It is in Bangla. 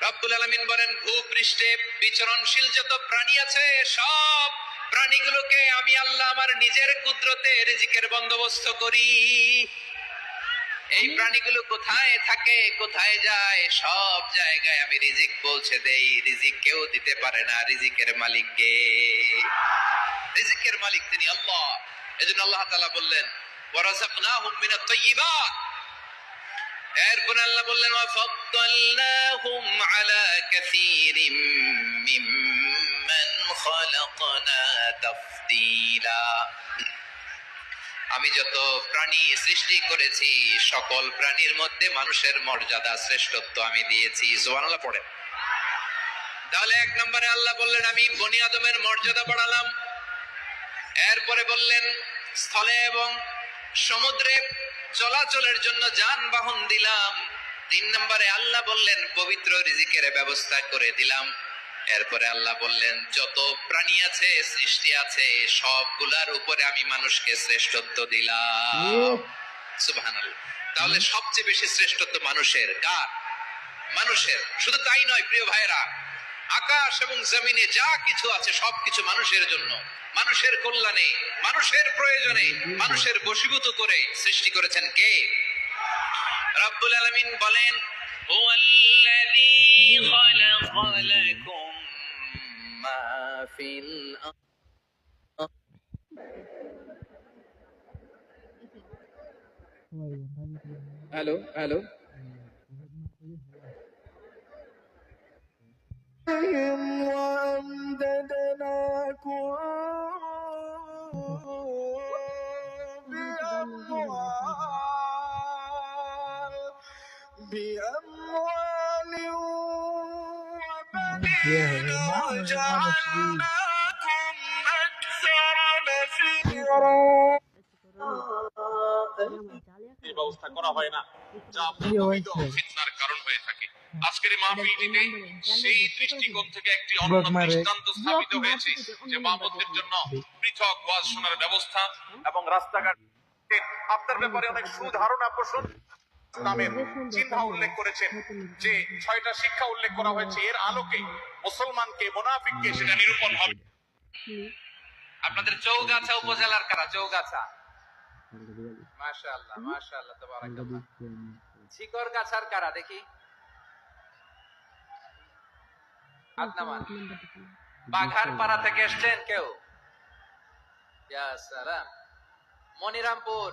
রব্বুল আলামিন বলেন, ভূপৃষ্ঠে বিচরণশীল যত প্রাণী আছে সব প্রাণীগুলোকে আমি আল্লাহ আমার নিজের কুদরতে রিজিকের বন্দোবস্ত করি। এই প্রাণীগুলো কোথায় থাকে, কোথায় যায়, সব জায়গায় আমি রিজিক পৌঁছে দেই। রিজিক কেউ দিতে পারে না, রিজিকের মালিক কে? রিজিকের মালিক তিনি আল্লাহ। এজন্য আল্লাহ তাআলা বললেন, ওয়ারাযাকনাহুম মিনাত তাইয়্যিবাত। এরপর আল্লাহ বললেন, ওয়াফাদ্দালনাহুম আলা কাসীরিম মিম্মান খালাকনা তাফদীলা। আমি যত প্রাণী সৃষ্টি করেছি সকল প্রাণীর মধ্যে মানুষের মর্যাদা শ্রেষ্ঠত্ব আমি দিয়েছি। সুবহানাল্লাহ পড়েন। তাহলে এক নম্বরে আল্লাহ বললেন আমি বনি আদমের মর্যাদা বাড়ালাম। এরপরে বললেন স্থলে এবং সমুদ্রে চলাচলের জন্য যানবাহন দিলাম। 3 নম্বরে আল্লাহ বললেন পবিত্র রিজিকের ব্যবস্থা করে দিলাম। এরপরে আল্লাহ বললেন যত প্রাণী আছে, সৃষ্টি আছে, সবগুলার উপরে আমি মানুষকে শ্রেষ্ঠত্ব দিলাম। সুবহানাল্লাহ। তাহলে সবচেয়ে বেশি শ্রেষ্ঠত্ব মানুষের। কার? মানুষের। শুধু তাই নয় প্রিয় ভাইরা, আকাশ এবং জমিনে যা কিছু আছে সবকিছু মানুষের জন্য, মানুষের কল্যাণে, মানুষের প্রয়োজনে, মানুষের বশীভূত করে সৃষ্টি করেছেন কে? রব্বুল আলামিন বলেন, হুয়াল্লাযী খালাকা লাকুম মা ফিল হ্যালো হ্যালো وأمددناكم بأموال وبنين وجعلناكم أكثر نفيرا। এই ব্যবস্থা করা হয় না, যা ফিতনার কারণ হয়ে থাকে। আজকের এই মাহফিলটিতে সেই দৃষ্টিকোণ থেকে একটি অনন্য দৃষ্টান্ত স্থাপিত হয়েছে যে মাহমুদদের জন্য পৃথক ওয়াজ শোনার ব্যবস্থা এবং রাস্তাঘাটে আপনার ব্যাপারে অনেক সুধারণা পোষণ নামের চিহ্ন উল্লেখ করেছেন, যে 6টা শিক্ষা উল্লেখ করা হয়েছে। এর আলোকে মুসলমানকে, মুনাফিককে সেটা নিরূপণ হবে। আপনাদের চৌগাছা উপজেলার কারা? চৌগাছা, মাশাআল্লাহ মাশাআল্লাহ তাবারাকাল্লাহ। ঝিকরগাছার কারা দেখি? আদনামান। বাঘারপাড়া থেকে এসেছেন কেউ? ইয়া সালাম। মনিরামপুর,